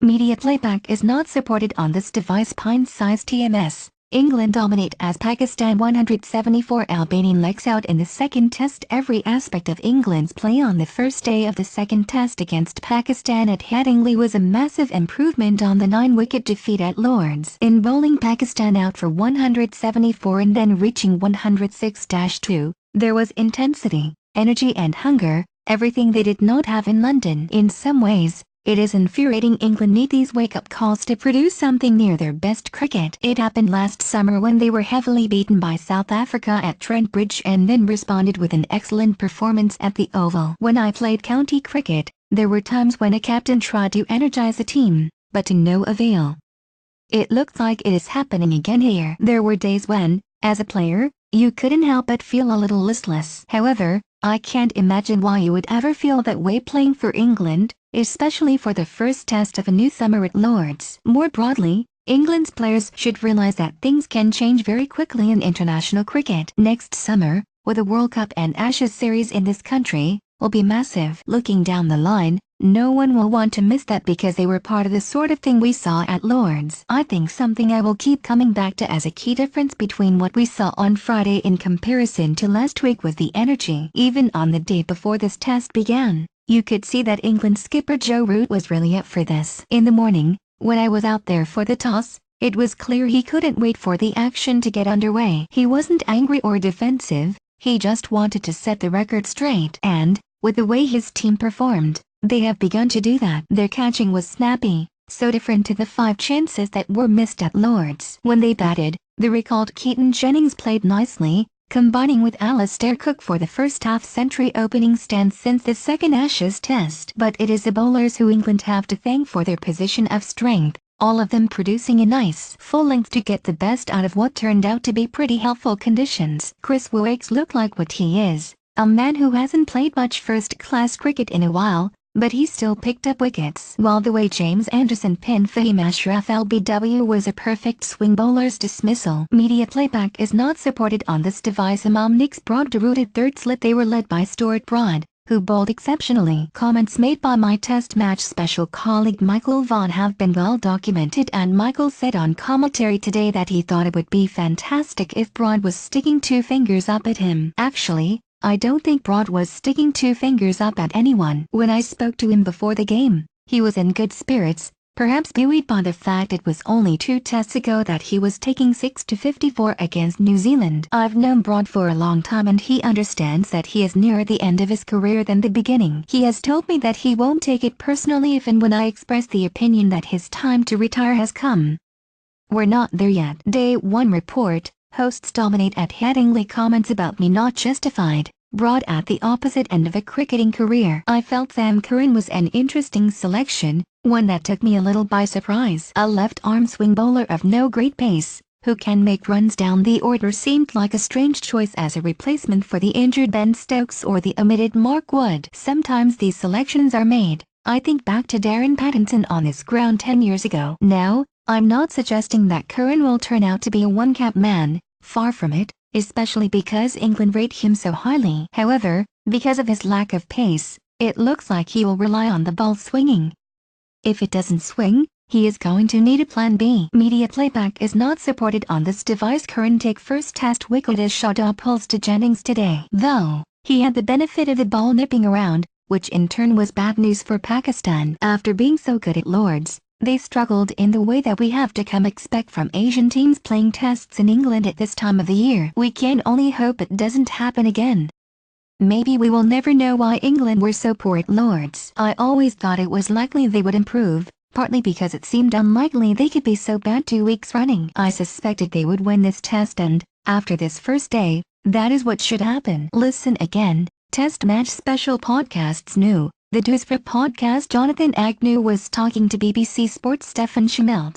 Media playback is not supported on this device. Pint-sized TMS. England dominate as Pakistan 174 Albanian legs out in the second test. Every aspect of England's play on the first day of the second test against Pakistan at Headingley was a massive improvement on the 9-wicket defeat at Lord's. In bowling Pakistan out for 174 and then reaching 106-2, there was intensity, energy and hunger, everything they did not have in London. In some ways, it is infuriating England need these wake-up calls to produce something near their best cricket. It happened last summer when they were heavily beaten by South Africa at Trent Bridge and then responded with an excellent performance at the Oval. When I played county cricket, there were times when a captain tried to energize a team, but to no avail. It looked like it is happening again here. There were days when, as a player, you couldn't help but feel a little listless. However, I can't imagine why you would ever feel that way playing for England, especially for the first test of a new summer at Lord's. More broadly, England's players should realize that things can change very quickly in international cricket. Next summer, with a World Cup and Ashes series in this country, will be massive. Looking down the line, no one will want to miss that because they were part of the sort of thing we saw at Lord's. I think something I will keep coming back to as a key difference between what we saw on Friday in comparison to last week was the energy. Even on the day before this test began, you could see that England skipper Joe Root was really up for this. In the morning, when I was out there for the toss, it was clear he couldn't wait for the action to get underway. He wasn't angry or defensive, he just wanted to set the record straight. And, with the way his team performed, they have begun to do that. Their catching was snappy, so different to the 5 chances that were missed at Lord's. When they batted, the recalled Keaton Jennings played nicely, combining with Alastair Cook for the first half-century opening stand since the second Ashes test. But it is the bowlers who England have to thank for their position of strength, all of them producing a nice full length to get the best out of what turned out to be pretty helpful conditions. Chris Woakes looked like what he is, a man who hasn't played much first-class cricket in a while, but he still picked up wickets. While the way James Anderson pinned Fahim Ashraf LBW was a perfect swing bowler's dismissal. Media playback is not supported on this device. Imam Nick's Broad derooted third slip. They were led by Stuart Broad, who bowled exceptionally. Comments made by my test match special colleague Michael Vaughan have been well documented, and Michael said on commentary today that he thought it would be fantastic if Broad was sticking 2 fingers up at him. Actually, I don't think Broad was sticking 2 fingers up at anyone. When I spoke to him before the game, he was in good spirits, perhaps buoyed by the fact it was only 2 tests ago that he was taking 6-54 against New Zealand. I've known Broad for a long time and he understands that he is nearer the end of his career than the beginning. He has told me that he won't take it personally if and when I express the opinion that his time to retire has come. We're not there yet. Day 1 report. Hosts dominate at Headingley. Comments about me not justified. Broad at the opposite end of a cricketing career. I felt Sam Curran was an interesting selection, one that took me a little by surprise. A left-arm swing bowler of no great pace, who can make runs down the order, seemed like a strange choice as a replacement for the injured Ben Stokes or the omitted Mark Wood. Sometimes these selections are made. I think back to Darren Pattinson on this ground 10 years ago. Now, I'm not suggesting that Curran will turn out to be a one-cap man, far from it, especially because England rate him so highly. However, because of his lack of pace, it looks like he will rely on the ball swinging. If it doesn't swing, he is going to need a plan B. Media playback is not supported on this device. Curran take first test wicket as Shada pulls to Jennings today. Though, he had the benefit of the ball nipping around, which in turn was bad news for Pakistan. After being so good at Lord's, they struggled in the way that we have to come expect from Asian teams playing tests in England at this time of the year. We can only hope it doesn't happen again. Maybe we will never know why England were so poor at Lord's. I always thought it was likely they would improve, partly because it seemed unlikely they could be so bad 2 weeks running. I suspected they would win this test, and, after this first day, that is what should happen. Listen again. Test match special podcasts new. The Dewsbury podcast. Jonathan Agnew was talking to BBC Sports' Stefan Schmelt.